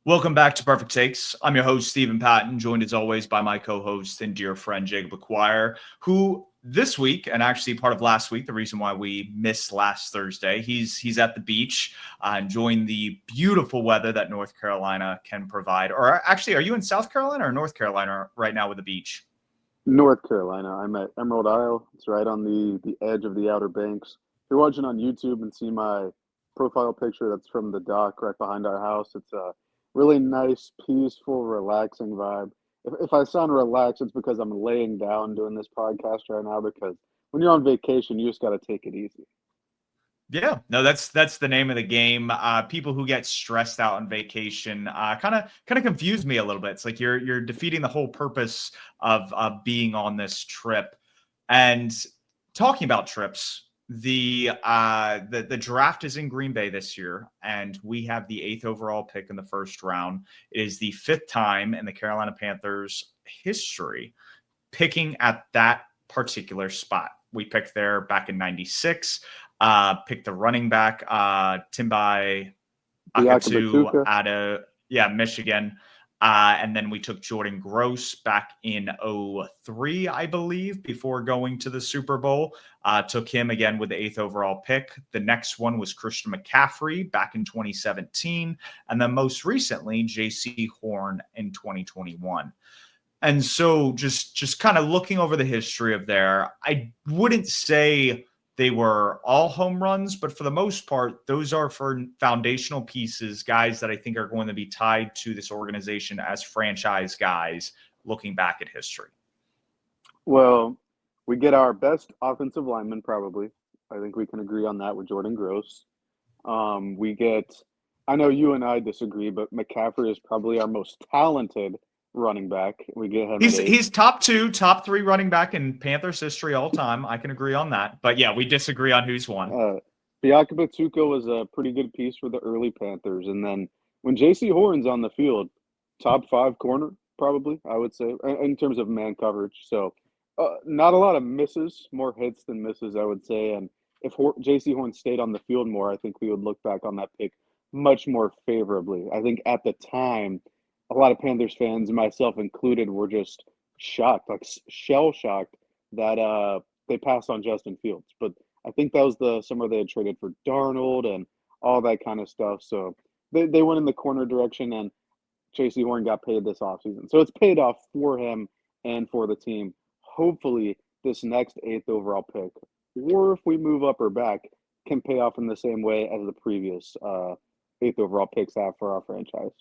Welcome back to Purrfect Takes. I'm your host, Stephen Patton, joined as always by my co-host and dear friend, Jacob Acquire, who this week, and actually part of last week, the reason why we missed last Thursday, he's at the beach, enjoying the beautiful weather that North Carolina can provide. Or actually, are you in South Carolina or North Carolina right now with the beach? North Carolina. I'm at Emerald Isle. It's right on the edge of the Outer Banks. If you're watching on YouTube and see my profile picture, that's from the dock right behind our house. It's a really nice, peaceful, relaxing vibe. If I sound relaxed, it's because I'm laying down doing this podcast right now because when you're on vacation, you just got to take it easy. Yeah, no, that's the name of the game. People who get stressed out on vacation kind of confuse me a little bit. It's like you're defeating the whole purpose of being on this trip. And talking about trips, the draft is in Green Bay this year, and we have the 8th overall pick in the first round. It is the 5th time in the Carolina Panthers history picking at that particular spot. We picked there back in '96. Picked the running back, Timbai Akatu out of Michigan. And then we took Jordan Gross back in '03, I believe, before going to the Super Bowl. Took him again with the 8th overall pick. The next one was Christian McCaffrey back in 2017. And then most recently, J.C. Horn in 2021. And so just kind of looking over the history of there, I wouldn't say they were all home runs, but for the most part, those are for foundational pieces, guys that I think are going to be tied to this organization as franchise guys looking back at history. Well, we get our best offensive lineman, probably. I think we can agree on that with Jordan Gross. I know you and I disagree, but McCaffrey is probably our most talented running back. We get him. He's top 2, top 3 running back in Panthers history all time. I can agree on that. But yeah, we disagree on who's won. Biaka Batuka was a pretty good piece for the early Panthers. And then when J.C. Horn's on the field, top 5 corner, probably, I would say, in terms of man coverage. So not a lot of misses, more hits than misses, I would say. And if J.C. Horn stayed on the field more, I think we would look back on that pick much more favorably. I think at the time, a lot of Panthers fans, myself included, were just shocked, like shell-shocked that they passed on Justin Fields. But I think that was the summer they had traded for Darnold and all that kind of stuff. So they went in the corner direction, and J.C. Horn got paid this offseason. So it's paid off for him and for the team. Hopefully this next 8th overall pick, or if we move up or back, can pay off in the same way as the previous 8th overall picks have for our franchise.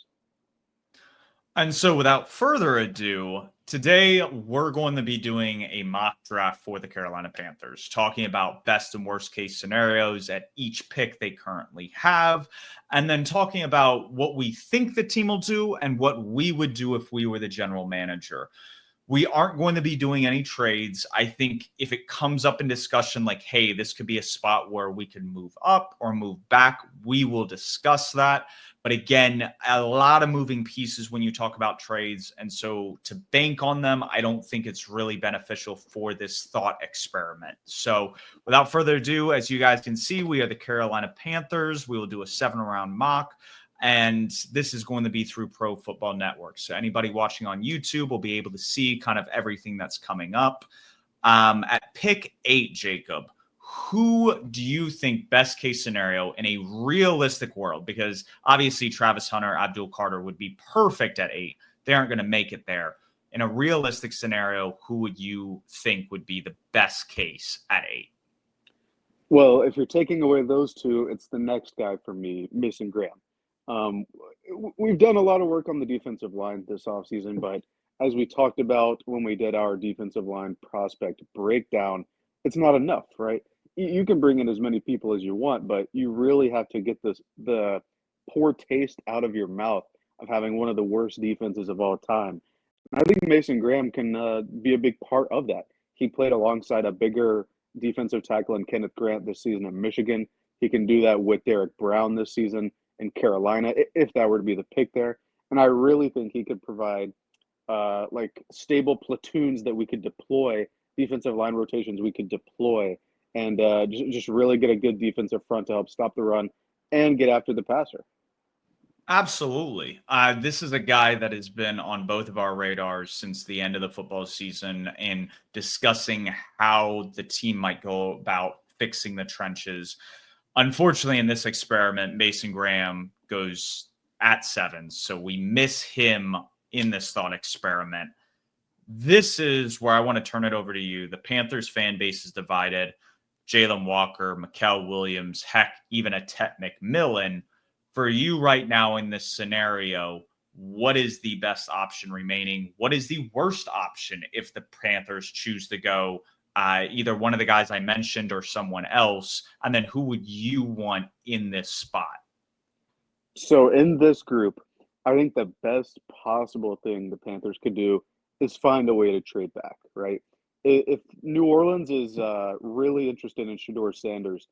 And so without further ado, today we're going to be doing a mock draft for the Carolina Panthers, talking about best and worst case scenarios at each pick they currently have, and then talking about what we think the team will do and what we would do if we were the general manager. We aren't going to be doing any trades. I think if it comes up in discussion like, hey, this could be a spot where we can move up or move back, we will discuss that. But again, a lot of moving pieces when you talk about trades. And so to bank on them, I don't think it's really beneficial for this thought experiment. So without further ado, as you guys can see, we are the Carolina Panthers. We will do a 7-round mock. And this is going to be through Pro Football Network. So anybody watching on YouTube will be able to see kind of everything that's coming up. At pick 8, Jacob, who do you think best case scenario in a realistic world? Because obviously Travis Hunter, Abdul Carter would be perfect at 8. They aren't going to make it there. In a realistic scenario, who would you think would be the best case at 8? Well, if you're taking away those two, it's the next guy for me, Mason Graham. We've done a lot of work on the defensive line this offseason, but as we talked about when we did our defensive line prospect breakdown, it's not enough, right? You can bring in as many people as you want, but you really have to get the poor taste out of your mouth of having one of the worst defenses of all time. I think Mason Graham can be a big part of that. He played alongside a bigger defensive tackle in Kenneth Grant this season in Michigan. He can do that with Derek Brown this season in Carolina, if that were to be the pick there. And I really think he could provide like stable platoons that we could deploy, defensive line rotations we could deploy, and just really get a good defensive front to help stop the run and get after the passer. Absolutely. This is a guy that has been on both of our radars since the end of the football season in discussing how the team might go about fixing the trenches. Unfortunately, in this experiment, Mason Graham goes at 7. So we miss him in this thought experiment. This is where I want to turn it over to you. The Panthers fan base is divided. Jalen Walker, Mikael Williams, heck, even a Tet McMillan. For you right now in this scenario, what is the best option remaining? What is the worst option if the Panthers choose to go either one of the guys I mentioned or someone else? And then who would you want in this spot? So in this group, I think the best possible thing the Panthers could do is find a way to trade back, right? If New Orleans is really interested in Shador Sanders,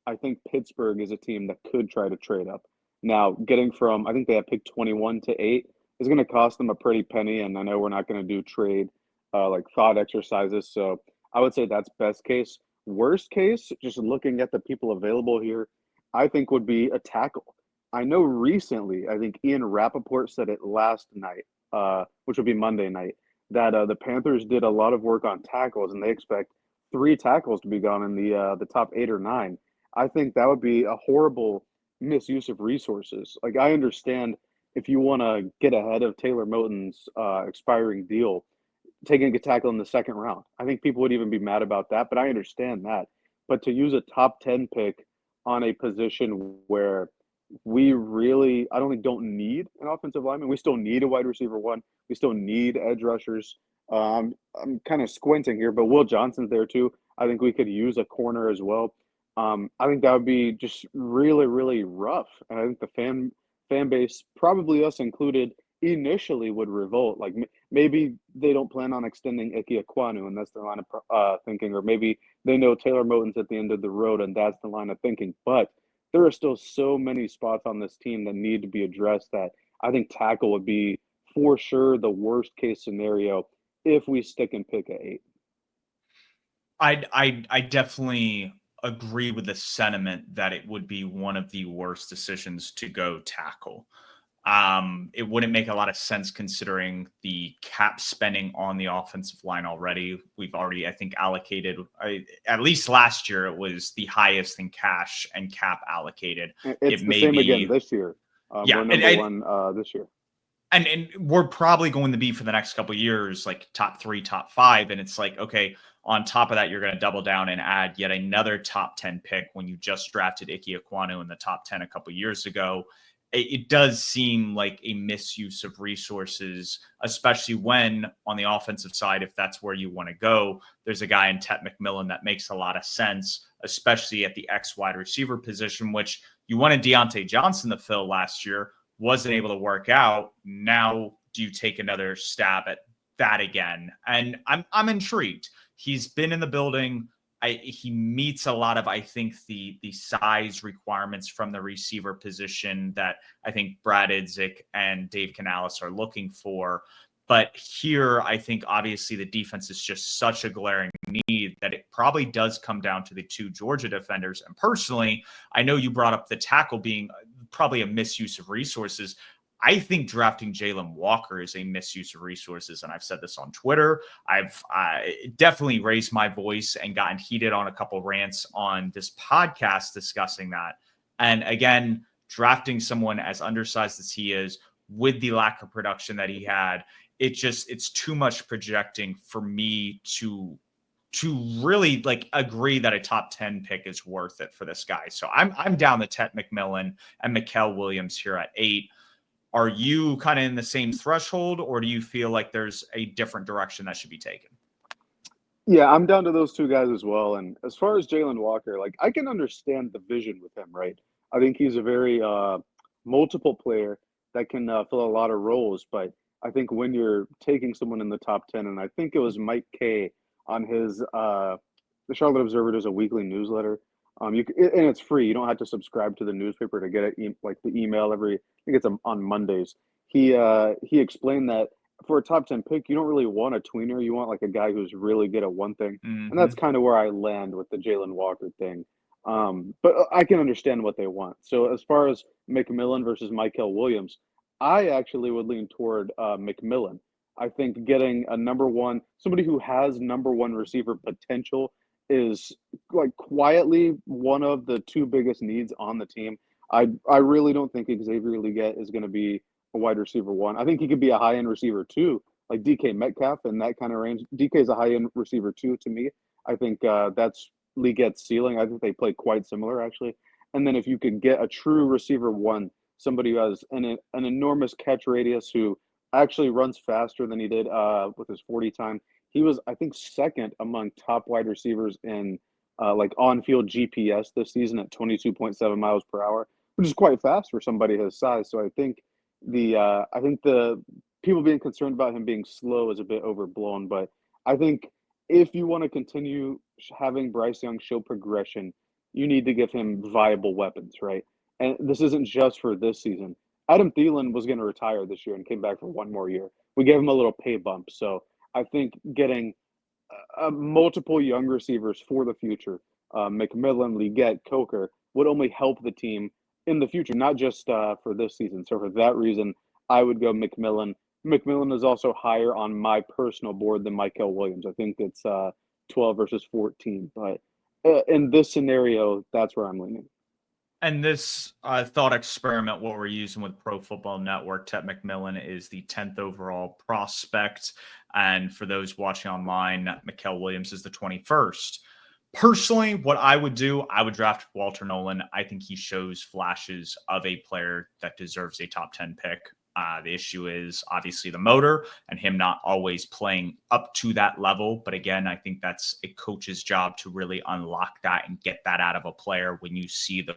I think Pittsburgh is a team that could try to trade up. Now, getting from I think they have picked 21 to 8 is going to cost them a pretty penny, and I know we're not going to do trade like thought exercises, so I would say that's best case. Worst case, just looking at the people available here, I think would be a tackle. I know recently, I think Ian Rappaport said it last night, which would be Monday night, that the Panthers did a lot of work on tackles, and they expect 3 tackles to be gone in the top 8 or 9. I think that would be a horrible misuse of resources. Like I understand if you want to get ahead of Taylor Moton's expiring deal, taking a tackle in the second round. I think people would even be mad about that, but I understand that. But to use a top 10 pick on a position where we really, I don't think, don't need an offensive lineman. We still need a wide receiver one. We still need edge rushers. I'm kind of squinting here, but Will Johnson's there too. I think we could use a corner as well. I think that would be just really, really rough. And I think the fan base, probably us included, initially would revolt. Like maybe they don't plan on extending Ike Aquanu, and that's the line of thinking, or maybe they know Taylor Moton's at the end of the road, and that's the line of thinking. But there are still so many spots on this team that need to be addressed that I think tackle would be for sure the worst case scenario if we stick and pick at 8. I definitely agree with the sentiment that it would be one of the worst decisions to go tackle. It wouldn't make a lot of sense considering the cap spending on the offensive line already. We've already, I think, allocated, at least last year, it was the highest in cash and cap allocated. It's It the may same again be, this year. yeah, We're number one this year. and we're probably going to be for the next couple of years, like top 3, top 5. And it's like, okay, on top of that, you're going to double down and add yet another top 10 pick when you just drafted Ike Aquanu in the top 10 a couple of years ago. It does seem like a misuse of resources, especially when on the offensive side, if that's where you want to go, there's a guy in Tet McMillan that makes a lot of sense, especially at the X wide receiver position, which you wanted Deontay Johnson to fill last year, wasn't able to work out. Now, do you take another stab at that again? And I'm intrigued. He's been in the building. He meets a lot of, I think, the size requirements from the receiver position that I think Brad Idzik and Dave Canales are looking for. But here, I think obviously the defense is just such a glaring need that it probably does come down to the 2 Georgia defenders. And personally, I know you brought up the tackle being probably a misuse of resources. I think drafting Jalen Walker is a misuse of resources. And I've said this on Twitter. I've definitely raised my voice and gotten heated on a couple rants on this podcast discussing that. And again, drafting someone as undersized as he is with the lack of production that he had, it's too much projecting for me to really like agree that a top 10 pick is worth it for this guy. So I'm down the Tet McMillan and Mikael Williams here at 8. Are you kind of in the same threshold, or do you feel like there's a different direction that should be taken? Yeah, I'm down to those 2 guys as well. And as far as Jalen Walker, like I can understand the vision with him, right? I think he's a very multiple player that can fill a lot of roles. But I think when you're taking someone in the top 10, and I think it was Mike Kay on his the Charlotte Observer does a weekly newsletter. And it's free. You don't have to subscribe to the newspaper to get it, like the email every. I think it's on Mondays. He explained that for a top 10 pick, you don't really want a tweener. You want like a guy who's really good at one thing. And that's Mm-hmm. kind of where I land with the Jalen Walker thing. But I can understand what they want. So as far as McMillan versus Michael Williams, I actually would lean toward McMillan. I think getting a number one, somebody who has number one receiver potential is like quietly one of the two biggest needs on the team. I really don't think Xavier Leggett is going to be a wide receiver one. I think he could be a high end receiver two, like DK Metcalf in that kind of range. DK is a high end receiver two to me. I think that's Leggett's ceiling. I think they play quite similar actually. And then if you could get a true receiver one, somebody who has an enormous catch radius, who actually runs faster than he did with his 40 time. He was, I think, second among top wide receivers in like on-field GPS this season at 22.7 miles per hour, which is quite fast for somebody his size. So I think the people being concerned about him being slow is a bit overblown. But I think if you want to continue having Bryce Young show progression, you need to give him viable weapons, right? And this isn't just for this season. Adam Thielen was going to retire this year and came back for one more year. We gave him a little pay bump. So I think getting multiple young receivers for the future, McMillan, Leggett, Coker, would only help the team in the future, not just for this season. So for that reason, I would go McMillan. McMillan is also higher on my personal board than Michael Williams. I think it's 12 versus 14. But in this scenario, that's where I'm leaning. And this thought experiment, what we're using with Pro Football Network, Ted McMillan is the 10th overall prospect. And for those watching online, Mikel Williams is the 21st. Personally, what I would do, I would draft Walter Nolan. I think he shows flashes of a player that deserves a top 10 pick. The issue is obviously the motor and him not always playing up to that level. But again, I think that's a coach's job to really unlock that and get that out of a player when you see the.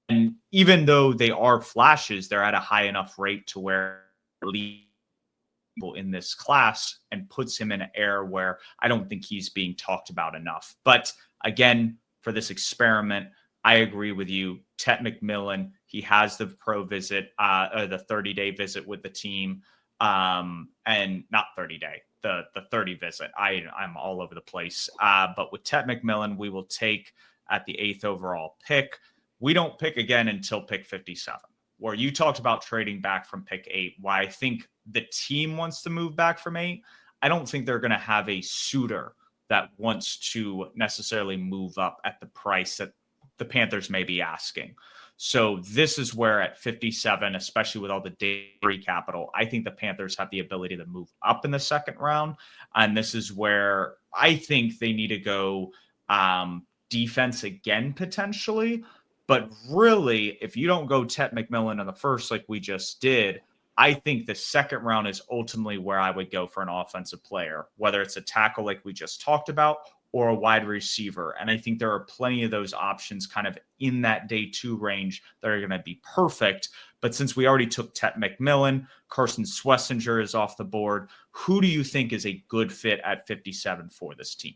And even though they are flashes, they're at a high enough rate to where people in this class and puts him in an air where I don't think he's being talked about enough. But again, for this experiment, I agree with you. Ted McMillan, he has the pro visit, or the 30-day visit with the team, and not 30-day, the 30 visit. I'm all over the place. But with Ted McMillan, we will take at the 8th overall pick. We don't pick again until pick 57, where you talked about trading back from pick 8. Why I think the team wants to move back from 8. I don't think they're going to have a suitor that wants to necessarily move up at the price that the Panthers may be asking. So this is where at 57, especially with all the dairy capital, I think the Panthers have the ability to move up in the second round. And this is where I think they need to go defense again, potentially. But really, if you don't go Ted McMillan in the first, like we just did, I think the second round is ultimately where I would go for an offensive player, whether it's a tackle like we just talked about or a wide receiver. And I think there are plenty of those options kind of in that day 2 range that are going to be perfect. But since we already took Ted McMillan, Carson Swessinger is off the board. Who do you think is a good fit at 57 for this team?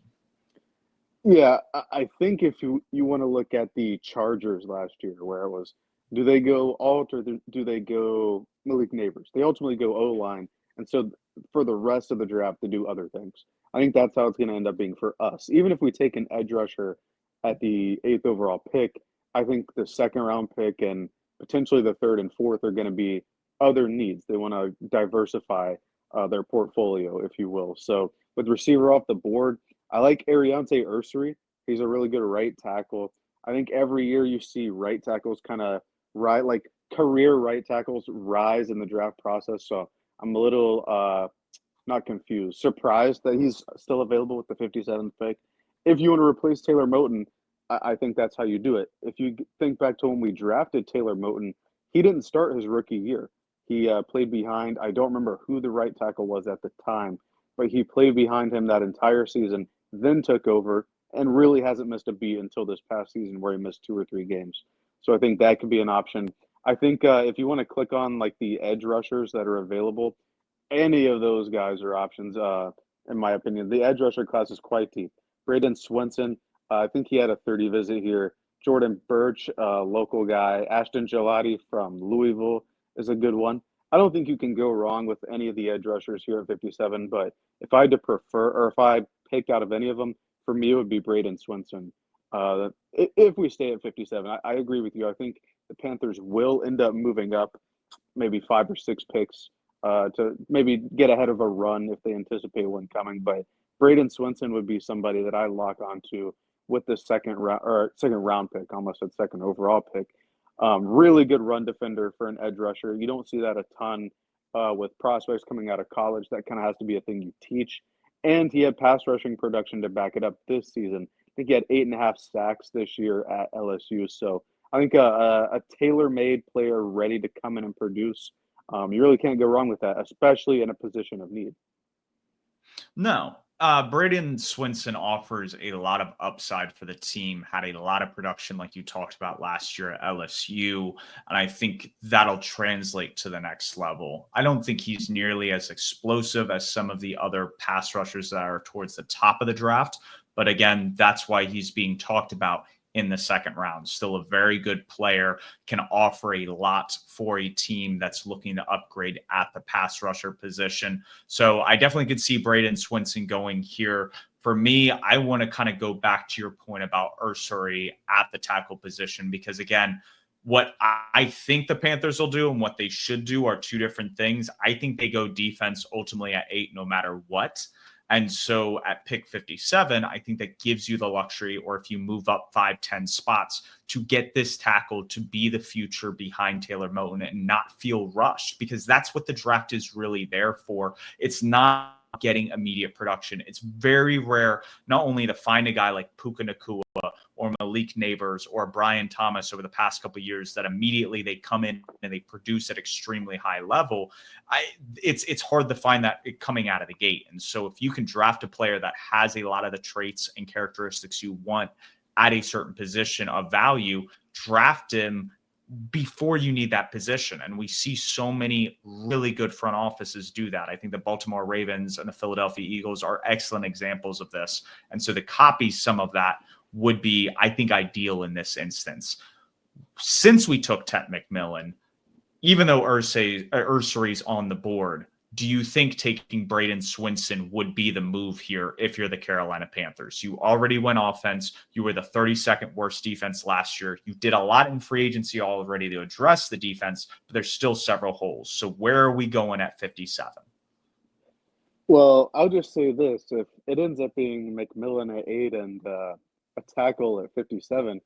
Yeah, I think if you want to look at the Chargers last year, where it was, do they go alt or do they go Malik Neighbors? They ultimately go O-line. And so for the rest of the draft, they do other things. I think that's how it's going to end up being for us. Even if we take an edge rusher at the 8th overall pick, I think the second round pick and potentially the 3rd and 4th are going to be other needs. They want to diversify their portfolio, if you will. So with receiver off the board, I like Ariante Ursary. He's a really good right tackle. I think every year you see right tackles kind of like career right tackles rise in the draft process. So I'm a little not confused, surprised that he's still available with the 57th pick. If you want to replace Taylor Moton, I think that's how you do it. If you think back to when we drafted Taylor Moton, he didn't start his rookie year. He played behind, I don't remember who the right tackle was at the time, but he played behind him that entire season, then took over, and really hasn't missed a beat until this past season where he missed 2 or 3 games. So I think that could be an option. I think if you want to click on like the edge rushers that are available, any of those guys are options, in my opinion. The edge rusher class is quite deep. Braden Swenson, I think he had a 30 visit here. Jordan Birch, local guy. Ashton Gelati from Louisville is a good one. I don't think you can go wrong with any of the edge rushers here at 57, but if I had to prefer, or if I pick out of any of them, for me, it would be Braden Swenson. If we stay at 57, I agree with you. I think the Panthers will end up moving up maybe 5 or 6 picks to maybe get ahead of a run if they anticipate one coming. But Braden Swinson would be somebody that I lock onto with the second round pick, almost at second overall pick. Really good run defender for an edge rusher. You don't see that a ton with prospects coming out of college. That kind of has to be a thing you teach. And he had pass rushing production to back it up this season. I think he had 8.5 sacks this year at LSU. So I think a tailor-made player ready to come in and produce. You really can't go wrong with that, especially in a position of need. No. Braden Swinson offers a lot of upside for the team, had a lot of production, like you talked about last year at LSU. And I think that'll translate to the next level. I don't think he's nearly as explosive as some of the other pass rushers that are towards the top of the draft. But again, that's why he's being talked about in the second round. Still a very good player, can offer a lot for a team that's looking to upgrade at the pass rusher position. So I definitely could see Braden Swinson going here. For me, I want to kind of go back to your point about Ursary at the tackle position, because again, what I think the Panthers will do and what they should do are two different things. I think they go defense ultimately at 8, no matter what. And so at pick 57, I think that gives you the luxury, or if you move up 5-10 spots, to get this tackle to be the future behind Taylor Moton and not feel rushed, because that's what the draft is really there for. It's not getting immediate production. It's very rare not only to find a guy like Puka Nacua or Malik Neighbors or Brian Thomas over the past couple of years that immediately they come in and they produce at extremely high level. It's hard to find that coming out of the gate. And so if you can draft a player that has a lot of the traits and characteristics you want at a certain position of value, draft him before you need that position. And we see so many really good front offices do that. I think the Baltimore Ravens and the Philadelphia Eagles are excellent examples of this. And so to copy some of that would be, I think, ideal in this instance. Since we took Tet McMillan, even though Ursary's on the board, do you think taking Braden Swinson would be the move here if you're the Carolina Panthers? You already went offense. You were the 32nd worst defense last year. You did a lot in free agency already to address the defense, but there's still several holes. So where are we going at 57? Well, I'll just say this. If it ends up being McMillan at 8 and a tackle at 57,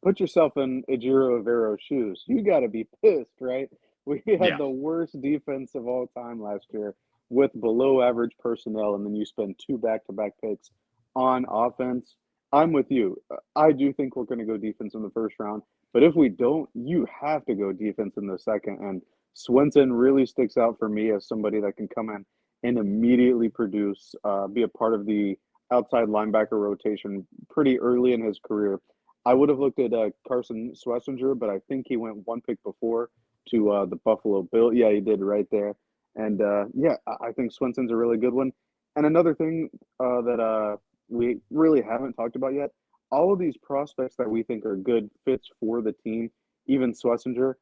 put yourself in Ejiro Avero's shoes. You got to be pissed, right? We had Yeah. the worst defense of all time last year with below average personnel, and then you spend 2 back-to-back picks on offense. I'm with you. I do think we're going to go defense in the first round, but if we don't, you have to go defense in the second. And Swenson really sticks out for me as somebody that can come in and immediately produce, be a part of the outside linebacker rotation pretty early in his career. I would have looked at Carson Schlesinger, but I think he went 1 pick before to the Buffalo Bill. Yeah, he did right there. And yeah, I think Swenson's a really good one. And another thing that we really haven't talked about yet, all of these prospects that we think are good fits for the team, even Schlesinger,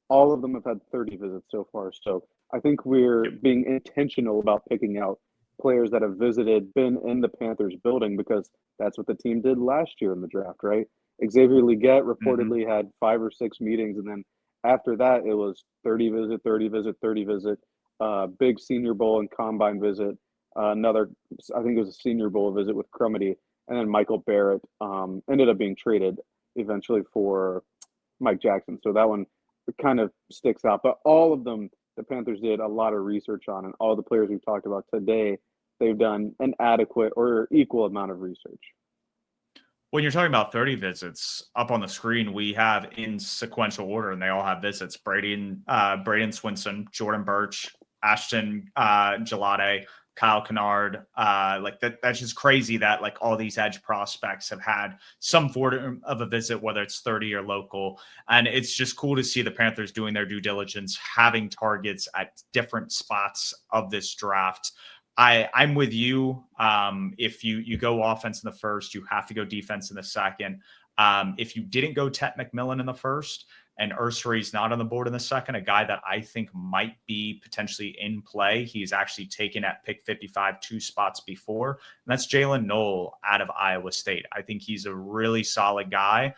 all of them have had 30 visits so far. So I think we're being intentional about picking out players that have been in the Panthers building, because that's what the team did last year in the draft, right? Xavier Legette reportedly had 5 or 6 meetings, and then after that, it was 30 visit, 30 visit, 30 visit, big Senior Bowl and Combine visit, another, I think it was a Senior Bowl visit with Crumity, and then Michael Barrett ended up being traded eventually for Mike Jackson. So that one kind of sticks out. But all of them, the Panthers did a lot of research on, and all the players we've talked about today, they've done an adequate or equal amount of research. When you're talking about 30 visits, up on the screen, we have in sequential order, and they all have visits. Braden Swinson, Jordan Birch, Ashton Gelade, Kyle Kennard. That's just crazy that like all these edge prospects have had some form of a visit, whether it's 30 or local. And it's just cool to see the Panthers doing their due diligence, having targets at different spots of this draft. I'm with you. If you go offense in the first, you have to go defense in the second. If you didn't go Tet McMillan in the first, and Ursari's not on the board in the second, a guy that I think might be potentially in play. He's actually taken at pick 55 2 spots before, and that's Jalen Knoll out of Iowa State. I think he's a really solid guy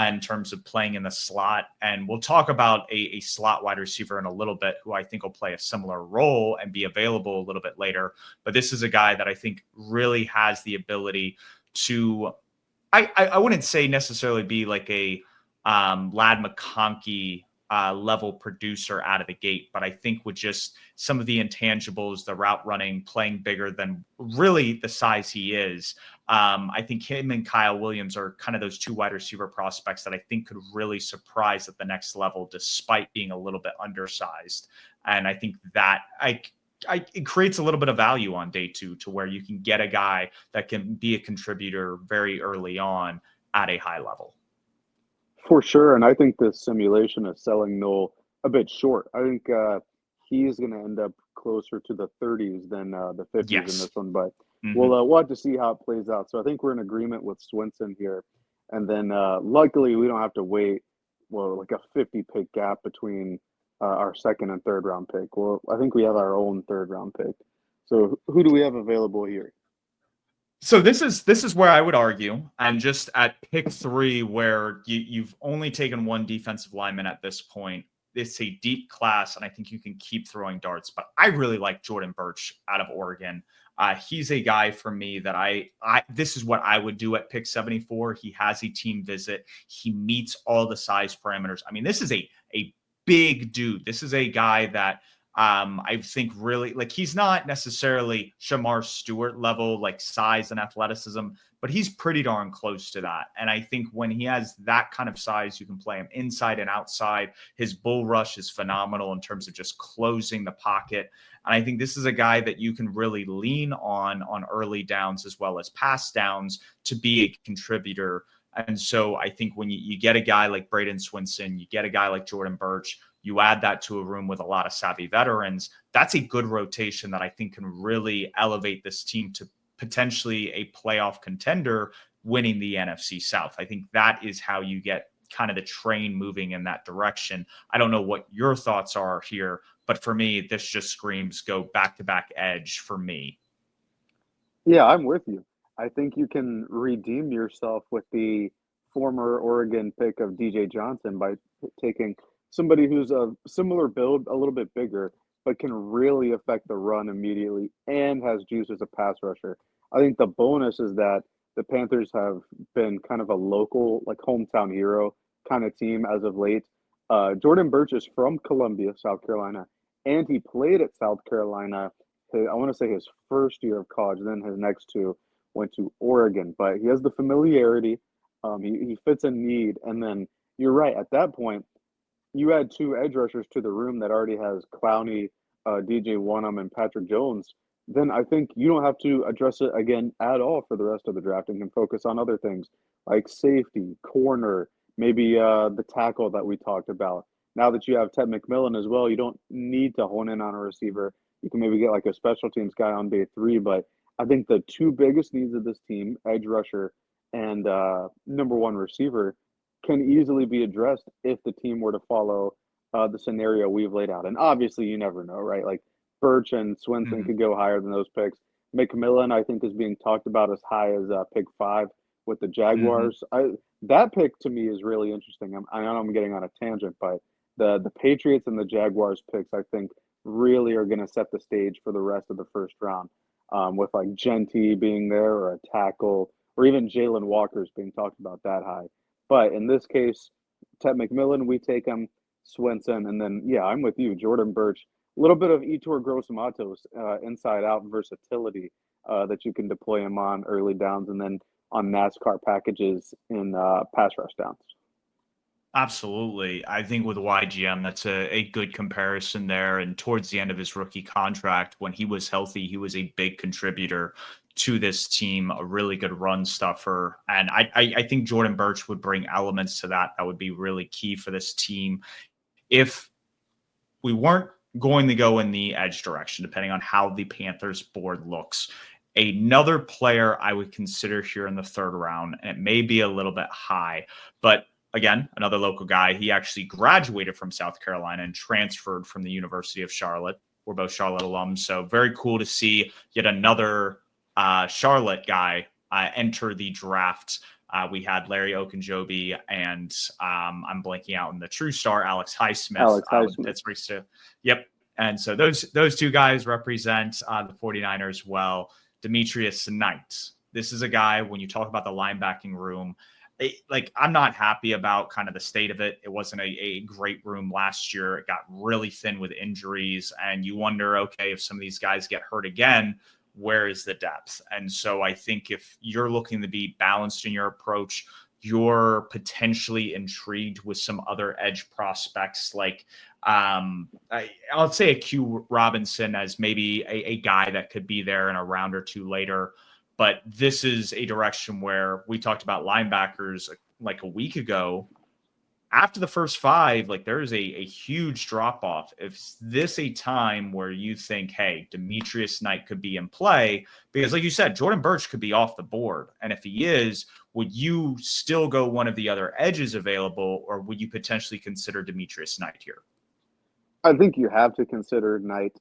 in terms of playing in the slot. And we'll talk about a slot wide receiver in a little bit who I think will play a similar role and be available a little bit later. But this is a guy that I think really has the ability to, I wouldn't say necessarily be like a Lad McConkey level producer out of the gate, but I think with just some of the intangibles, the route running, playing bigger than really the size he is, I think him and Kyle Williams are kind of those two wide receiver prospects that I think could really surprise at the next level, despite being a little bit undersized. And I think that it creates a little bit of value on day two to where you can get a guy that can be a contributor very early on at a high level. For sure, and I think the simulation is selling Knoll a bit short. I think he's going to end up closer to the 30s than the 50s in this one, but we'll have to see how it plays out. So I think we're in agreement with Swinson here, and then luckily we don't have to wait like a 50 pick gap between our second and third round pick. Well, I think we have our own third round pick. So who do we have available here? So this is where I would argue, and just at pick 3, where you've only taken one defensive lineman at this point. It's a deep class, and I think you can keep throwing darts. But I really like Jordan Burch out of Oregon. He's a guy for me that I this is what I would do at pick 74. He has a team visit. He meets all the size parameters. I mean, this is a big dude. This is a guy that I think really, like, he's not necessarily Shamar Stewart level, like size and athleticism, but he's pretty darn close to that. And I think when he has that kind of size, you can play him inside and outside. His bull rush is phenomenal in terms of just closing the pocket. And I think this is a guy that you can really lean on early downs as well as pass downs to be a contributor. And so I think when you get a guy like Braden Swinson, you get a guy like Jordan Burch, you add that to a room with a lot of savvy veterans, that's a good rotation that I think can really elevate this team to potentially a playoff contender winning the NFC South. I think that is how you get kind of the train moving in that direction. I don't know what your thoughts are here, but for me, this just screams go back-to-back edge for me. Yeah, I'm with you. I think you can redeem yourself with the former Oregon pick of DJ Johnson by taking somebody who's a similar build, a little bit bigger, but can really affect the run immediately and has juice as a pass rusher. I think the bonus is that the Panthers have been kind of a local, like hometown hero kind of team as of late. Jordan Burch is from Columbia, South Carolina, and he played at South Carolina. I want to say his first year of college, then his next two went to Oregon. But he has the familiarity. He fits a need. And then you're right. At that point, you add two edge rushers to the room that already has Clowney, DJ Wonnum, and Patrick Jones, then I think you don't have to address it again at all for the rest of the draft and can focus on other things like safety, corner, maybe the tackle that we talked about. Now that you have Ted McMillan as well, you don't need to hone in on a receiver. You can maybe get like a special teams guy on day 3, but I think the two biggest needs of this team, edge rusher and number 1 receiver, can easily be addressed if the team were to follow the scenario we've laid out. And obviously, you never know, right? Like Burch and Swinson could go higher than those picks. McMillan, I think, is being talked about as high as pick 5 with the Jaguars. That pick to me is really interesting. I know I'm getting on a tangent, but the Patriots and the Jaguars picks, I think, really are going to set the stage for the rest of the first round, with like Genty being there or a tackle, or even Jalen Walker's being talked about that high. But in this case, Ted McMillan, we take him, Swinson, and then, yeah, I'm with you, Jordan Burch. A little bit of Etor Gross-Matos inside-out versatility that you can deploy him on early downs and then on NASCAR packages in pass rush downs. Absolutely. I think with YGM, that's a good comparison there. And towards the end of his rookie contract, when he was healthy, he was a big contributor to this team, a really good run stuffer. And I think Jordan Burch would bring elements to that would be really key for this team. If we weren't going to go in the edge direction, depending on how the Panthers board looks, another player I would consider here in the third round, and it may be a little bit high, but again, another local guy. He actually graduated from South Carolina and transferred from the University of Charlotte. We're both Charlotte alums, so very cool to see yet another Charlotte guy enter the draft. We had Larry Okunjobi and I'm blanking out on the true star, Alex Highsmith. Pittsburgh too. Yep. And so those two guys represent the 49ers well. Demetrius Knight. This is a guy, when you talk about the linebacking room, I'm not happy about kind of the state of it. It wasn't a great room last year. It got really thin with injuries. And you wonder, okay, if some of these guys get hurt again, where is the depth? And so I think if you're looking to be balanced in your approach, you're potentially intrigued with some other edge prospects like I'll say a Q Robinson as maybe a guy that could be there in a round or two later. But this is a direction where we talked about linebackers like a week ago. After the first five, there is a huge drop off. Is this a time where you think, hey, Demetrius Knight could be in play? Because like you said, Jordan Burch could be off the board. And if he is, would you still go one of the other edges available, or would you potentially consider Demetrius Knight here? I think you have to consider Knight.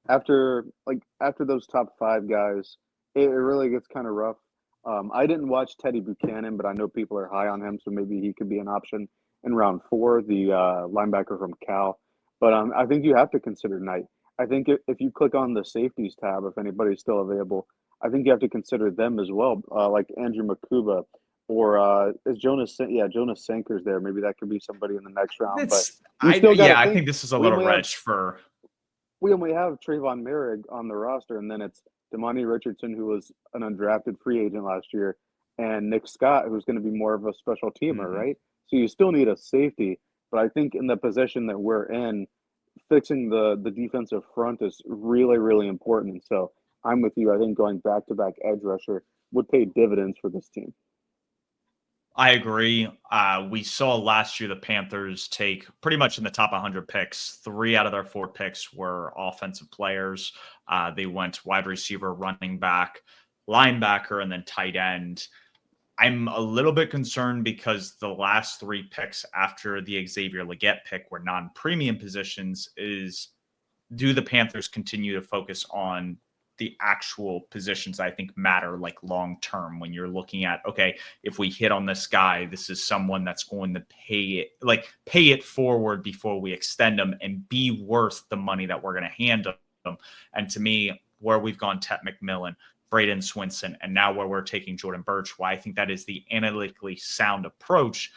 After those top five guys, it really gets kind of rough. I didn't watch Teddy Buchanan, but I know people are high on him, so maybe he could be an option in round 4, the linebacker from Cal. But I think you have to consider Knight. I think if you click on the safeties tab, if anybody's still available, I think you have to consider them as well, like Andrew Makuba or is Jonas Sanker's there. Maybe that could be somebody in the next round. I think this is a little rich for. We only have Trayvon Merrick on the roster, and then it's Damani Richardson, who was an undrafted free agent last year, and Nick Scott, who's going to be more of a special teamer, right? So you still need a safety, but I think in the position that we're in, fixing the defensive front is really, really important. So I'm with you. I think going back-to-back edge rusher would pay dividends for this team. I agree. We saw last year the Panthers take pretty much in the top 100 picks. 3 out of their 4 picks were offensive players. They went wide receiver, running back, linebacker, and then tight end. I'm a little bit concerned because the last 3 picks after the Xavier Legette pick were non-premium positions. Do the Panthers continue to focus on the actual positions I think matter long term when you're looking at, okay, if we hit on this guy, this is someone that's going to pay it forward before we extend them and be worth the money that we're going to hand them. And to me, where we've gone Tet McMillan, Braden Swinson, and now where we're taking Jordan Burch, why I think that is the analytically sound approach.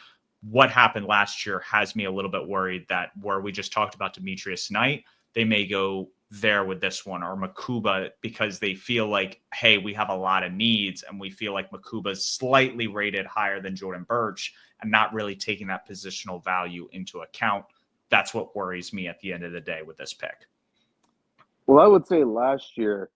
What happened last year has me a little bit worried that where we just talked about Demetrius Knight, they may go there with this one, or Makuba, because they feel like, hey, we have a lot of needs, and we feel like Makuba's slightly rated higher than Jordan Burch and not really taking that positional value into account. That's what worries me at the end of the day with this pick. Well, I would say last year,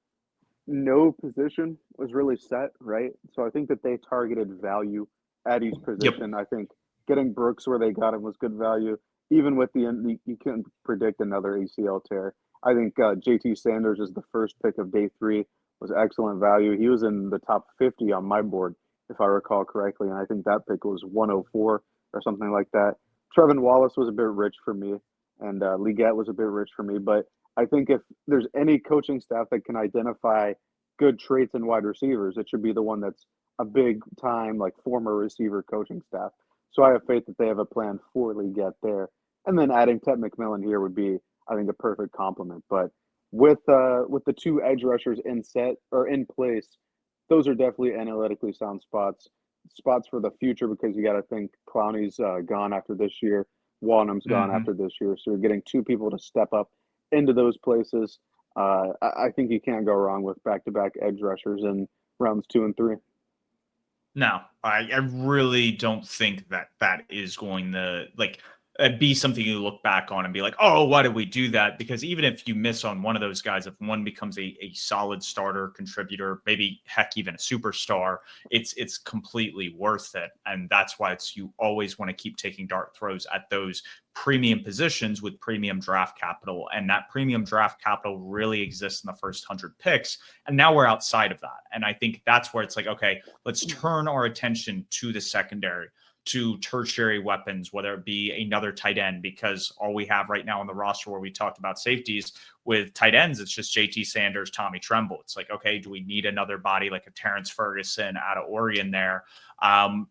no position was really set, right? So I think that they targeted value at each position. Yep. I think getting Brooks where they got him was good value. Even with you couldn't predict another ACL tear. I think JT Sanders is the first pick of day 3 was excellent value. He was in the top 50 on my board, if I recall correctly, and I think that pick was 104 or something like that. Trevin Wallace was a bit rich for me, and Legette was a bit rich for me. But I think if there's any coaching staff that can identify good traits in wide receivers, it should be the one that's a big-time, former receiver coaching staff. So I have faith that they have a plan for Legette there. And then adding Tet McMillan here would be, I think, a perfect complement. But with the 2 edge rushers in place, those are definitely analytically sound spots for the future, because you got to think Clowney's gone after this year, Walnum's gone after this year, so you're getting 2 people to step up into those places. I think you can't go wrong with back-to-back edge rushers in rounds 2 and 3. No, I really don't think that is going to be something you look back on and be like, oh, why did we do that? Because even if you miss on one of those guys, if one becomes a solid starter contributor, maybe heck, even a superstar, it's completely worth it. And that's why you always want to keep taking dart throws at those premium positions with premium draft capital. And that premium draft capital really exists in the first 100 picks. And now we're outside of that. And I think that's where it's okay, let's turn our attention to the secondary. to tertiary weapons, whether it be another tight end, because all we have right now on the roster where we talked about safeties with tight ends, it's just JT Sanders, Tommy Tremble. It's like, okay, do we need another body like a Terrence Ferguson out of Oregon there?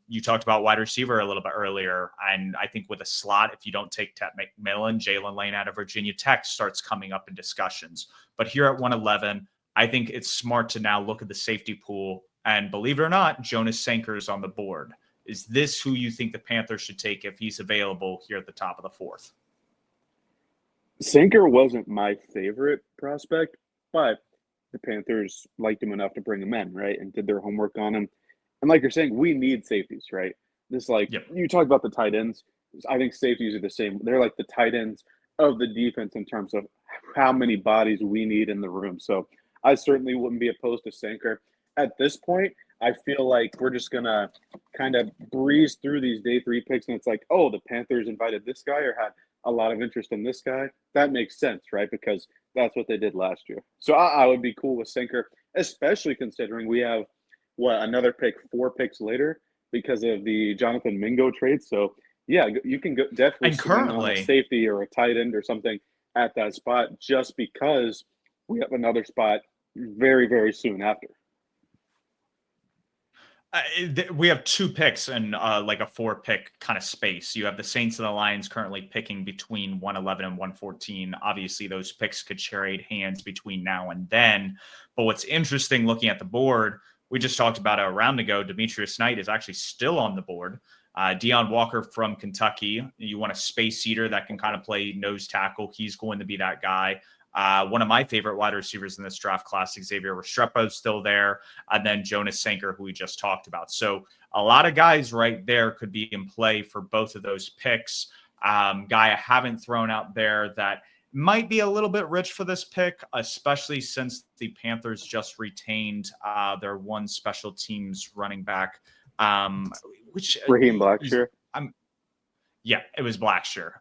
You talked about wide receiver a little bit earlier. And I think with a slot, if you don't take Ted McMillan, Jalen Lane out of Virginia Tech starts coming up in discussions. But here at 111, I think it's smart to now look at the safety pool. And believe it or not, Jonas Sanker is on the board. Is this who you think the Panthers should take if he's available here at the top of the fourth? Sanker wasn't my favorite prospect, but the Panthers liked him enough to bring him in, right? And did their homework on him. And like you're saying, we need safeties, right? This, like, Yep. you talk about the tight ends. I think safeties are the same. They're like the tight ends of the defense in terms of how many bodies we need in the room. So I certainly wouldn't be opposed to Sanker. At this point, I feel like we're just going to kind of breeze through these day 3 picks. And it's like, oh, the Panthers invited this guy or had a lot of interest in this guy. That makes sense, right? Because that's what they did last year. So I would be cool with Sanker, especially considering we have, another pick 4 picks later because of the Jonathan Mingo trade. So, yeah, you can definitely And swing on a safety or a tight end or something at that spot just because we have another spot very, very soon after. We have 2 picks in like a 4-pick kind of space. You have the Saints and the Lions currently picking between 111 and 114. Obviously, those picks could trade hands between now and then. But what's interesting looking at the board, we just talked about it a round ago, Demetrius Knight is actually still on the board. Deion Walker from Kentucky. You want a space eater that can kind of play nose tackle. He's going to be that guy. One of my favorite wide receivers in this draft class, Xavier Restrepo, is still there. And then Jonas Sanker, who we just talked about. So a lot of guys right there could be in play for both of those picks. Guy I haven't thrown out there that might be a little bit rich for this pick, especially since the Panthers just retained their one special teams running back, which Raheem Blackshear. Yeah, it was Blackshear.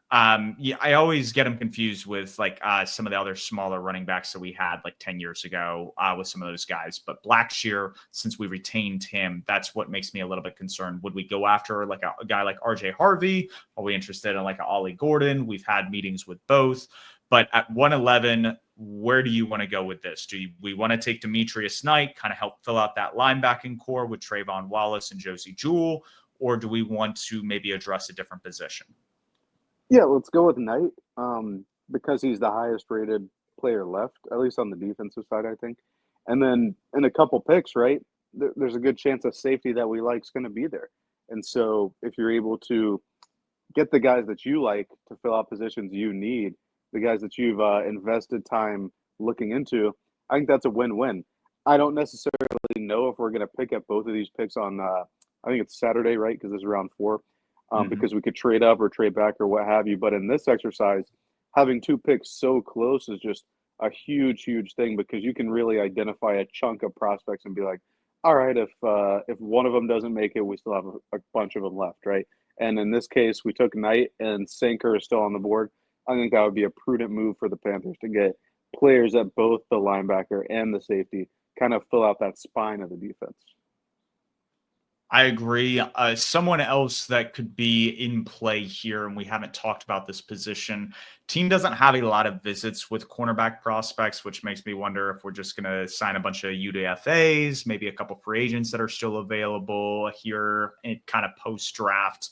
Yeah, I always get him confused with like some of the other smaller running backs that we had like 10 years ago with some of those guys. But Blackshear, since we retained him, that's what makes me a little bit concerned. Would we go after like a guy like RJ Harvey? Are we interested in like an Ollie Gordon? We've had meetings with both. But at 111, where do you want to go with this? Do we want to take Demetrius Knight, kind of help fill out that linebacking core with Trayvon Wallace and Josie Jewell? Or do we want to maybe address a different position? Yeah, let's go with Knight because he's the highest rated player left, at least on the defensive side, I think. And then in a couple picks, right, there's a good chance a safety that we like is going to be there. And so if you're able to get the guys that you like to fill out positions you need, the guys that you've invested time looking into, I think that's a win-win. I don't necessarily know if we're going to pick up both of these picks on I think it's Saturday, right? Because it's round 4. Because we could trade up or trade back or what have you. But in this exercise, having 2 picks so close is just a huge, huge thing because you can really identify a chunk of prospects and be like, all right, if one of them doesn't make it, we still have a bunch of them left, right? And in this case, we took Knight and Sanker is still on the board. I think that would be a prudent move for the Panthers to get players at both the linebacker and the safety kind of fill out that spine of the defense. I agree. Someone else that could be in play here, and we haven't talked about this position. Team doesn't have a lot of visits with cornerback prospects, which makes me wonder if we're just going to sign a bunch of UDFAs, maybe a couple free agents that are still available here in kind of post-draft.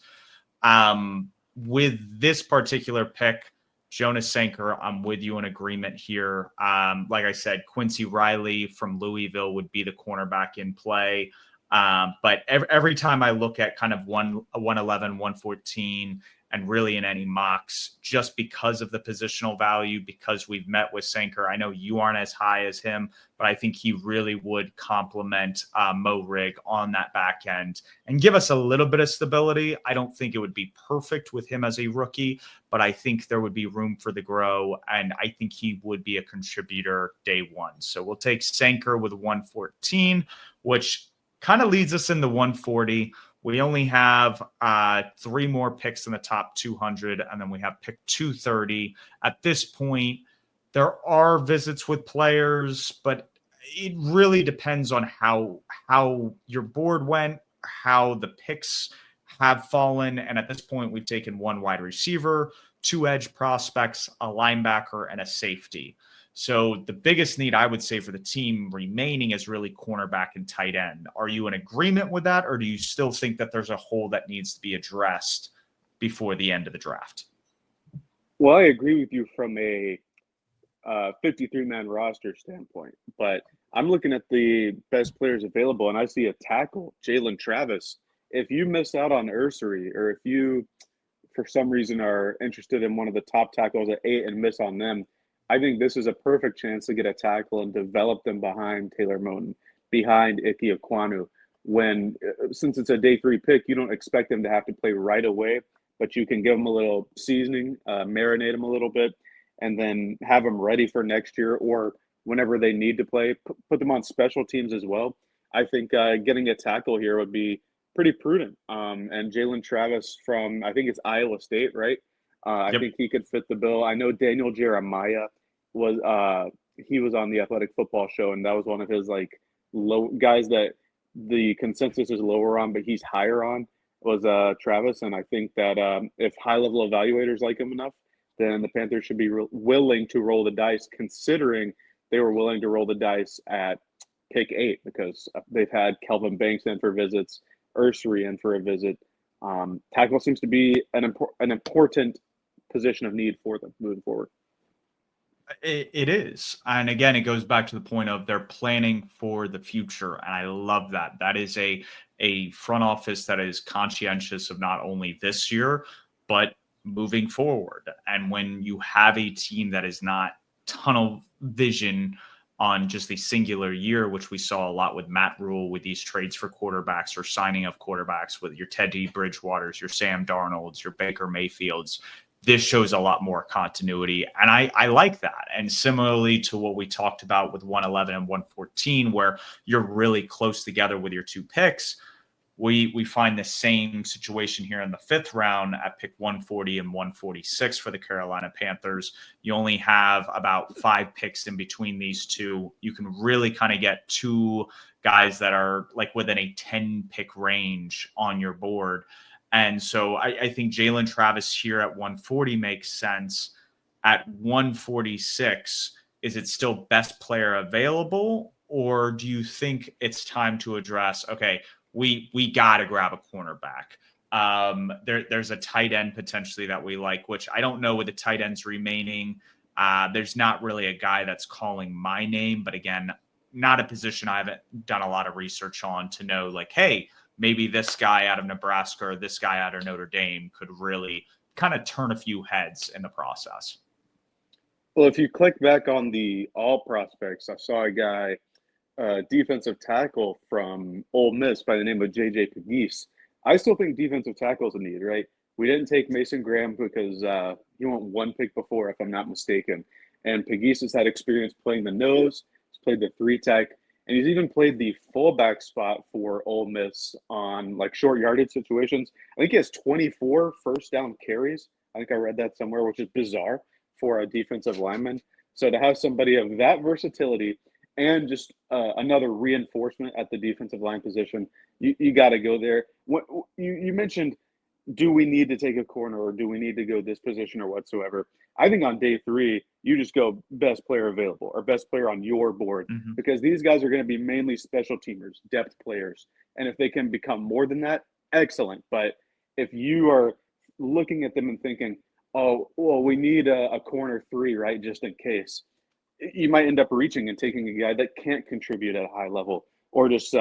With this particular pick, Jonas Sanker, I'm with you in agreement here. Like I said, Quincy Riley from Louisville would be the cornerback in play. But every time I look at kind of 111, 114, and really in any mocks, just because of the positional value, because we've met with Sanker, I know you aren't as high as him, but I think he really would complement Mo Rig on that back end and give us a little bit of stability. I don't think it would be perfect with him as a rookie, but I think there would be room for the grow, and I think he would be a contributor day one. So we'll take Sanker with 114, which kind of leads us in the 140. We only have 3 more picks in the top 200, and then we have pick 230. At this point, there are visits with players, but it really depends on how your board went, how the picks have fallen. And at this point, we've taken 1 wide receiver, 2 edge prospects, a linebacker, and a safety. So the biggest need I would say for the team remaining is really cornerback and tight end. Are you in agreement with that, or do you still think that there's a hole that needs to be addressed before the end of the draft? Well, I agree with you from a 53-man roster standpoint, but I'm looking at the best players available, and I see a tackle, Jalen Travis. If you miss out on Ursery, or if you, for some reason, are interested in one of the top tackles at 8 and miss on them, I think this is a perfect chance to get a tackle and develop them behind Taylor Moton, behind Ike Ekwonu. Since it's a day 3 pick, you don't expect them to have to play right away, but you can give them a little seasoning, marinate them a little bit, and then have them ready for next year or whenever they need to play. Put them on special teams as well. I think getting a tackle here would be pretty prudent. And Jalen Travis from, I think it's Iowa State, right? I Yep. think he could fit the bill. I know Daniel Jeremiah he was on the Athletic Football Show, and that was one of his like low guys that the consensus is lower on, but he's higher on, was Travis. And I think that if high level evaluators like him enough, then the Panthers should be willing to roll the dice, considering they were willing to roll the dice at pick 8 because they've had Kelvin Banks in for visits, Ursery in for a visit. Tackle seems to be an important position of need for them moving forward. It is. And again, it goes back to the point of they're planning for the future. And I love that. That is a front office that is conscientious of not only this year, but moving forward. And when you have a team that is not tunnel vision on just a singular year, which we saw a lot with Matt Rule with these trades for quarterbacks or signing of quarterbacks with your Teddy Bridgewaters, your Sam Darnolds, your Baker Mayfields, this shows a lot more continuity. And I like that. And similarly to what we talked about with 111 and 114, where you're really close together with your 2 picks, we find the same situation here in the 5th round at pick 140 and 146 for the Carolina Panthers. You only have about 5 picks in between these two. You can really kind of get 2 guys that are like within a 10 pick range on your board. And so I think Jalen Travis here at 140 makes sense. At 146, is it still best player available? Or do you think it's time to address, okay, we got to grab a cornerback. There's a tight end potentially that we like, which I don't know with the tight ends remaining. There's not really a guy that's calling my name, but again, not a position I haven't done a lot of research on to know like, hey, maybe this guy out of Nebraska or this guy out of Notre Dame could really kind of turn a few heads in the process. Well, if you click back on the all prospects, I saw a guy, defensive tackle from Ole Miss by the name of J.J. Pegues. I still think defensive tackle is a need, right? We didn't take Mason Graham because he went 1 pick before, if I'm not mistaken. And Pegues has had experience playing the nose. He's played the 3-tech. And he's even played the fullback spot for Ole Miss on like short yardage situations. I think he has 24 first down carries. I think I read that somewhere, which is bizarre for a defensive lineman. So to have somebody of that versatility and just another reinforcement at the defensive line position, you got to go there. What you mentioned, do we need to take a corner or do we need to go this position or whatsoever? I think on day 3, you just go best player available or best player on your board because these guys are going to be mainly special teamers, depth players. And if they can become more than that, excellent. But if you are looking at them and thinking, oh, well, we need a corner 3, right, just in case, you might end up reaching and taking a guy that can't contribute at a high level or just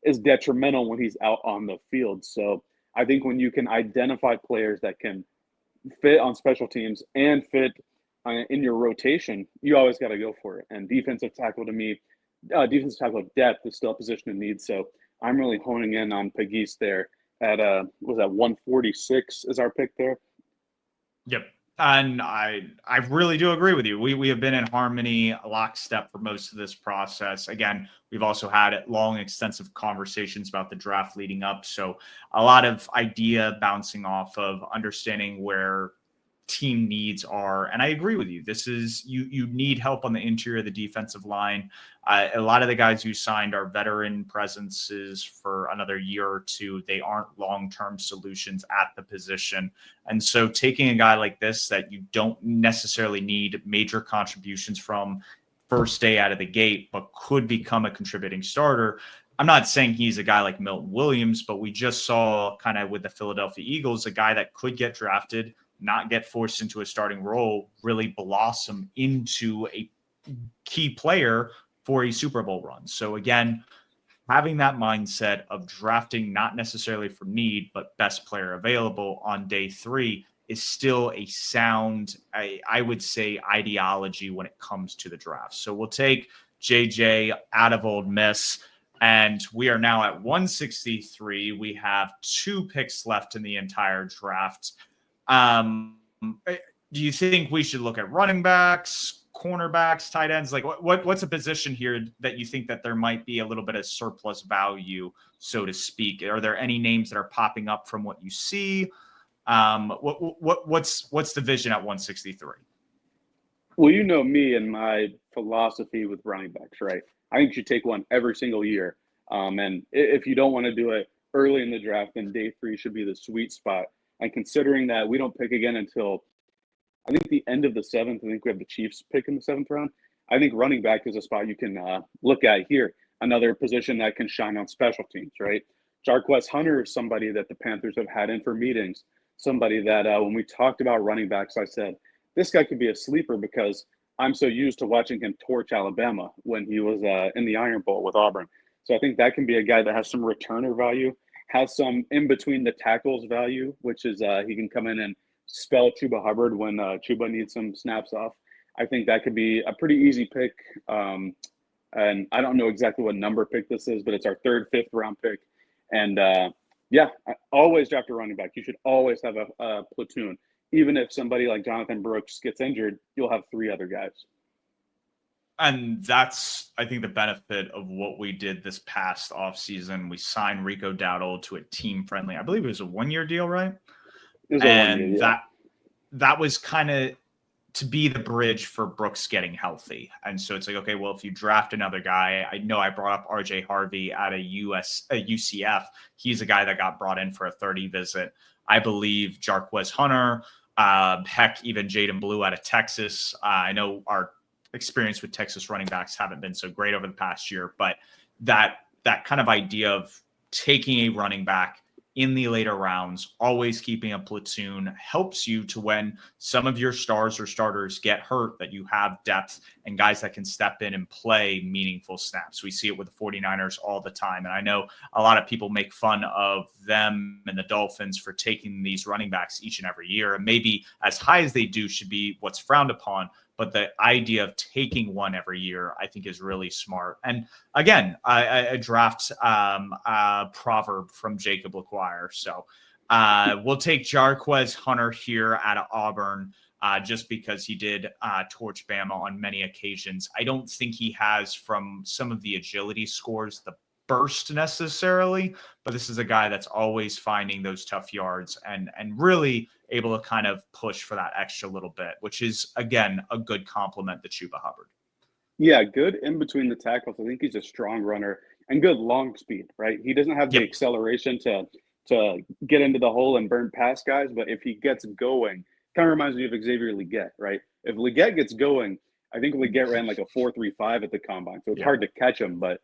is detrimental when he's out on the field. So I think when you can identify players that can fit on special teams and fit in your rotation, you always got to go for it. And defensive tackle to me, defensive tackle depth is still a position of need. So I'm really honing in on Pegues there at was that 146 is our pick there. Yep. And I really do agree with you. We have been in harmony, lockstep for most of this process. Again, we've also had long, extensive conversations about the draft leading up. So a lot of idea bouncing off of understanding where team needs are. And I agree with you. This is you need help on the interior of the defensive line. A lot of the guys you signed are veteran presences for another year or two. They aren't long-term solutions at the position. And so taking a guy like this that you don't necessarily need major contributions from first day out of the gate, but could become a contributing starter. I'm not saying he's a guy like Milton Williams, but we just saw kind of with the Philadelphia Eagles, a guy that could get drafted, not get forced into a starting role, really blossom into a key player for a Super Bowl run. So again, having that mindset of drafting not necessarily for need, but best player available on day 3 is still a sound, I would say, ideology when it comes to the draft. So we'll take JJ out of Ole Miss, and we are now at 163. We have 2 picks left in the entire draft. Do you think we should look at running backs, cornerbacks, tight ends? Like what's a position here that you think that there might be a little bit of surplus value, so to speak? Are there any names that are popping up from what you see? What's the vision at 163? Well, you know me and my philosophy with running backs, right? I think you should take one every single year. And if you don't want to do it early in the draft, then day 3 should be the sweet spot. And considering that we don't pick again until I think the end of the 7th, I think we have the Chiefs pick in the 7th round. I think running back is a spot you can look at here. Another position that can shine on special teams, right? Jarquez Hunter is somebody that the Panthers have had in for meetings. Somebody that when we talked about running backs, I said, this guy could be a sleeper because I'm so used to watching him torch Alabama when he was in the Iron Bowl with Auburn. So I think that can be a guy that has some returner value, has some in between the tackles value, which is he can come in and spell Chuba Hubbard when Chuba needs some snaps off. I think that could be a pretty easy pick. And I don't know exactly what number pick this is, but it's our 3rd, 5th round pick. And yeah, I always draft a running back. You should always have a platoon. Even if somebody like Jonathan Brooks gets injured, you'll have 3 other guys. And that's, I think, the benefit of what we did this past offseason. We signed Rico Dowdle to a team-friendly, I believe it was a 1-year deal, right? And that was kind of to be the bridge for Brooks getting healthy. And so it's like, okay, well, if you draft another guy, I know I brought up RJ Harvey at a UCF. He's a guy that got brought in for a 30 visit. I believe Jarquez Hunter, heck, even Jaden Blue out of Texas. I know our experience with Texas running backs haven't been so great over the past year, but that kind of idea of taking a running back in the later rounds, always keeping a platoon, helps you to when some of your stars or starters get hurt, that you have depth and guys that can step in and play meaningful snaps. We see it with the 49ers all the time. And I know a lot of people make fun of them and the Dolphins for taking these running backs each and every year. And maybe as high as they do should be what's frowned upon. But the idea of taking one every year, I think, is really smart. And again, a draft proverb from Jacob LaQuire. So we'll take Jarquez Hunter here out of Auburn just because he did torch Bama on many occasions. I don't think he has, from some of the agility scores, the burst necessarily, but this is a guy that's always finding those tough yards and really able to kind of push for that extra little bit, which is, again, a good compliment to Chuba Hubbard. Yeah, good in between the tackles. I think he's a strong runner and good long speed, right? He doesn't have the acceleration to get into the hole and burn past guys, but if he gets going, kind of reminds me of Xavier Legette, right? If Legette gets going, I think Legette ran like a 4.35 at the combine, so it's hard to catch him, but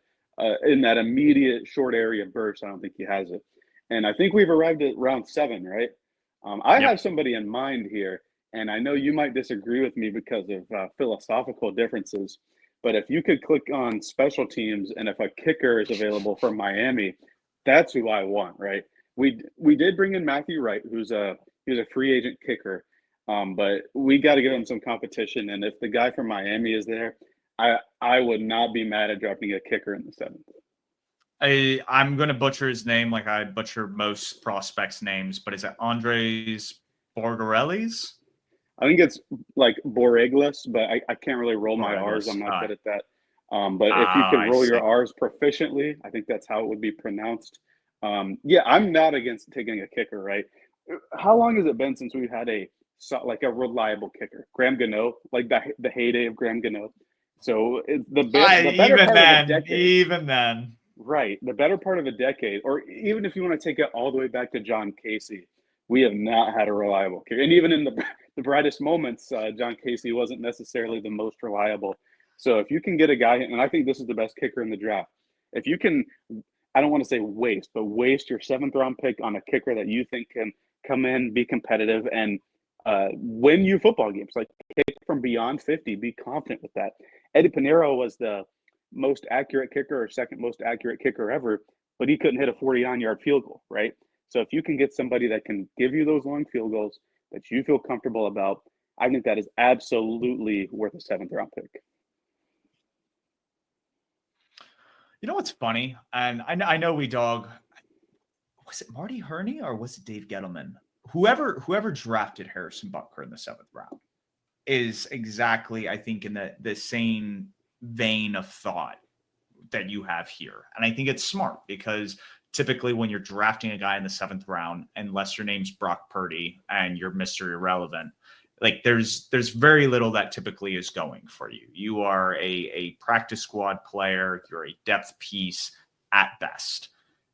in that immediate short area burst, I don't think he has it. And I think we've arrived at round 7, right? I have somebody in mind here, and I know you might disagree with me because of philosophical differences, but if you could click on special teams and if a kicker is available from Miami, that's who I want, right? We did bring in Matthew Wright, who's a free agent kicker, but we got to give him some competition. And if the guy from Miami is there, I would not be mad at dropping a kicker in the 7th. I'm going to butcher his name like I butcher most prospects' names, but is it Andres Borgarellis? I think it's like Borreglis, but I can't really roll my R's. I'm not good at that. But if you can roll your R's proficiently, I think that's how it would be pronounced. Yeah, I'm not against taking a kicker, right? How long has it been since we've had a like a reliable kicker. Graham Gano, like the heyday of Graham Gano. So it's the better part of a decade. Even then. Right. The better part of a decade, or even if you want to take it all the way back to John Casey, we have not had a reliable kicker. And even in the brightest moments, John Casey wasn't necessarily the most reliable. So if you can get a guy, and I think this is the best kicker in the draft, if you can, I don't want to say waste, but waste your 7th-round pick on a kicker that you think can come in, be competitive, and win you football games. Like, kick from beyond 50, be confident with that. Eddie Pinheiro was the most accurate kicker or second most accurate kicker ever, but he couldn't hit a 49-yard field goal, right? So if you can get somebody that can give you those long field goals that you feel comfortable about, I think that is absolutely worth a 7th-round pick. You know what's funny? And I know we dog. Was it Marty Herney or was it Dave Gettleman? Whoever drafted Harrison Butker in the 7th round is exactly, I think, in the same vein of thought that you have here. And I think it's smart because typically when you're drafting a guy in the 7th round, unless your name's Brock Purdy and you're Mr. Irrelevant, like there's very little that typically is going for you. You are a practice squad player. You're a depth piece at best.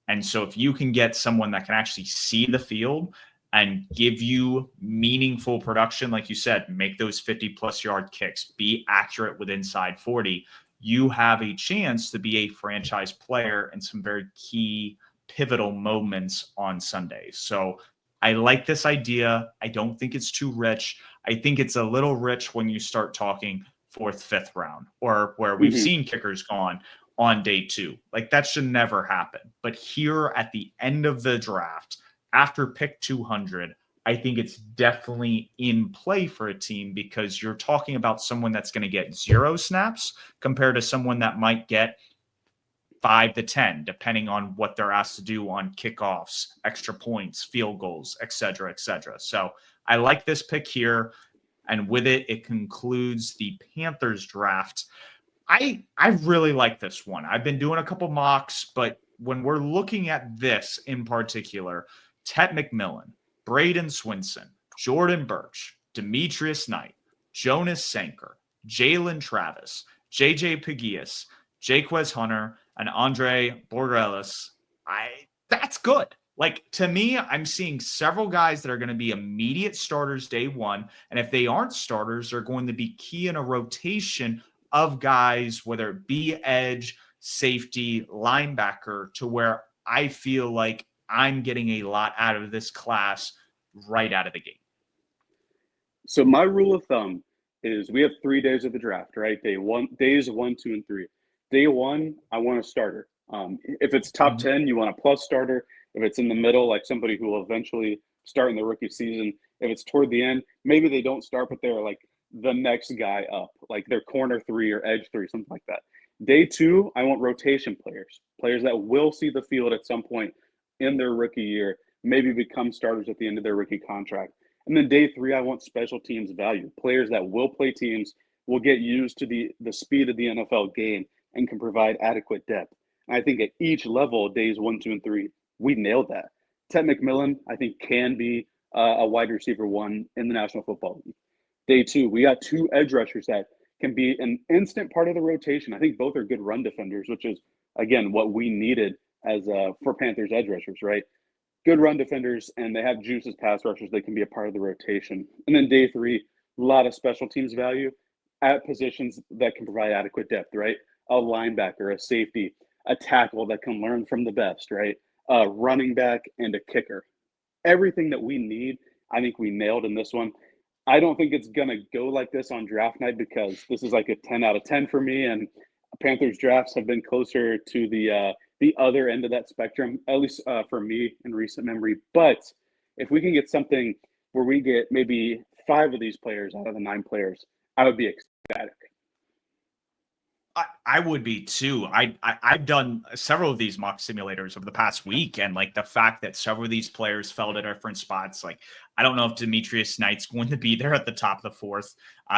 And so if you can get someone that can actually see the field and give you meaningful production, like you said, make those 50-plus yard kicks, be accurate with inside 40, you have a chance to be a franchise player in some very key pivotal moments on Sundays. So I like this idea. I don't think it's too rich. I think it's a little rich when you start talking 4th, 5th round, or where we've seen kickers gone on day 2. Like, that should never happen. But here at the end of the draft, after pick 200, I think it's definitely in play for a team because you're talking about someone that's going to get 0 snaps compared to someone that might get 5 to 10, depending on what they're asked to do on kickoffs, extra points, field goals, et cetera, et cetera. So I like this pick here. And with it, it concludes the Panthers draft. I really like this one. I've been doing a couple mocks, but when we're looking at this in particular, Tet McMillan, Braden Swinson, Jordan Birch, Demetrius Knight, Jonas Sanker, Jalen Travis, JJ Pegues, Jaquez Hunter, and Andre Borgelis, that's good. Like, to me, I'm seeing several guys that are going to be immediate starters day 1. And if they aren't starters, they're going to be key in a rotation of guys, whether it be edge, safety, linebacker, to where I feel like I'm getting a lot out of this class right out of the gate. So my rule of thumb is we have 3 days of the draft, right? Days 1, 2, and 3. Day 1, I want a starter. If it's top 10, you want a plus starter. If it's in the middle, like somebody who will eventually start in the rookie season. If it's toward the end, maybe they don't start, but they're like the next guy up, like they're corner 3 or edge 3, something like that. Day 2, I want rotation players that will see the field at some point in their rookie year, maybe become starters at the end of their rookie contract. And then day 3, I want special teams value, players that will play teams, will get used to the speed of the NFL game, and can provide adequate depth. And I think at each level, days 1, 2, and 3, we nailed that. Tet McMillan, I think, can be a wide receiver 1 in the National Football League. Day 2, we got 2 edge rushers that can be an instant part of the rotation. I think both are good run defenders, which is, again, what we needed as for Panthers edge rushers, right? Good run defenders, and they have juice as pass rushers. They can be a part of the rotation. And then day 3, a lot of special teams value at positions that can provide adequate depth, right? A linebacker, a safety, a tackle that can learn from the best, right? A running back, and a kicker. Everything that we need, I think we nailed in this one. I don't think it's going to go like this on draft night because this is like a 10 out of 10 for me, and Panthers drafts have been closer to the other end of that spectrum, at least for me in recent memory. But if we can get something where we get maybe 5 of these players out of the 9 players, I would be ecstatic. I would be too. I've done several of these mock simulators over the past week, and like the fact that several of these players fell to different spots. Like, I don't know if Demetrius Knight's going to be there at the top of the 4th.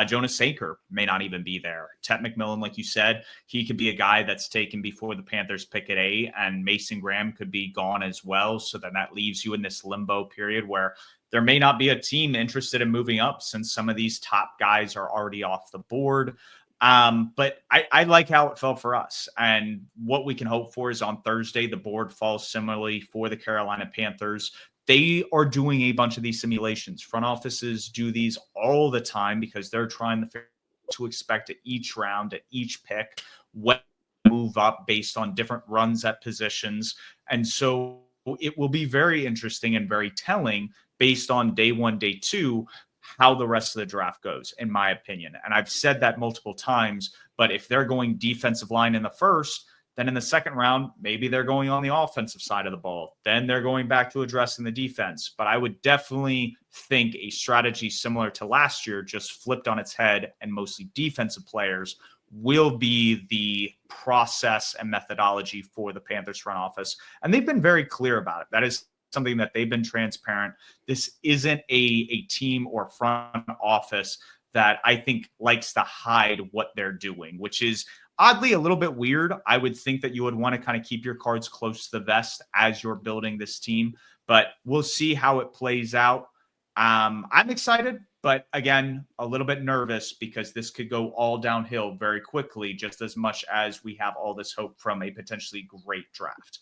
Jonas Sanker may not even be there. Tet McMillan, like you said, he could be a guy that's taken before the Panthers pick at 8, and Mason Graham could be gone as well. So then that leaves you in this limbo period where there may not be a team interested in moving up since some of these top guys are already off the board. But I like how it fell for us. And what we can hope for is on Thursday, the board falls similarly for the Carolina Panthers. They are doing a bunch of these simulations. Front offices do these all the time because they're trying to figure out to expect at each round, at each pick, when to move up based on different runs at positions. And so it will be very interesting and very telling based on day one, day two, how the rest of the draft goes, in my opinion. And I've said that multiple times, but if they're going defensive line in the first, then in the second round, maybe they're going on the offensive side of the ball. Then they're going back to addressing the defense. But I would definitely think a strategy similar to last year, just flipped on its head, and mostly defensive players will be the process and methodology for the Panthers front office. And they've been very clear about it. That is something that they've been transparent. This isn't a team or front office that I think likes to hide what they're doing, which is oddly a little bit weird. I would think that you would want to kind of keep your cards close to the vest as you're building this team, but we'll see how it plays out. I'm excited, but again, a little bit nervous because this could go all downhill very quickly, just as much as we have all this hope from a potentially great draft.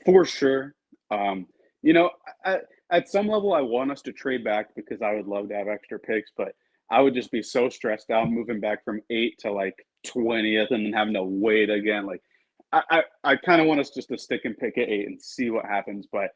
For sure. You know, at some level, I want us to trade back because I would love to have extra picks, but I would just be so stressed out moving back from 8 to like 20th and then having to wait again. Like, I kind of want us just to stick and pick at 8 and see what happens. But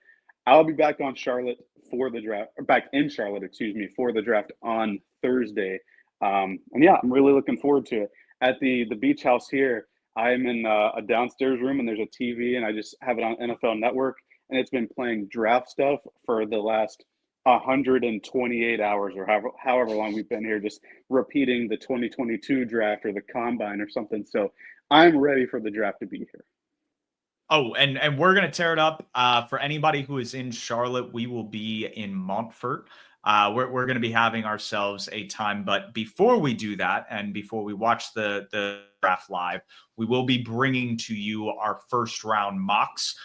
I'll be back on Charlotte for the draft, or back in Charlotte, excuse me, for the draft on Thursday. And yeah, I'm really looking forward to it. At the beach house here, I'm in a downstairs room and there's a TV and I just have it on NFL Network and it's been playing draft stuff for the last 128 hours or however long we've been here, just repeating the 2022 draft or the combine or something. So I'm ready for the draft to be here. Oh, and we're gonna tear it up. For anybody who is in Charlotte, we will be in Montfort. We're gonna be having ourselves a time. But before we do that, and before we watch the draft live, we will be bringing to you our first round mocks.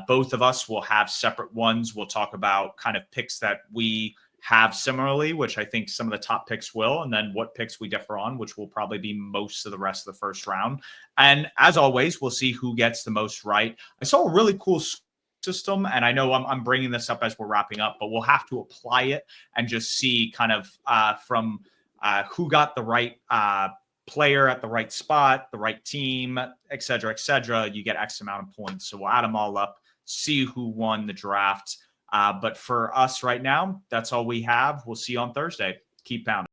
Both of us will have separate ones. We'll talk about kind of picks that we have similarly, which I think some of the top picks will, and then what picks we differ on, which will probably be most of the rest of the first round. And as always, we'll see who gets the most right. I saw a really cool system, and I know I'm bringing this up as we're wrapping up, but we'll have to apply it and just see kind of from who got the right player at the right spot, the right team, et cetera, you get X amount of points. So we'll add them all up, see who won the draft. But for us right now, that's all we have. We'll see you on Thursday. Keep pounding.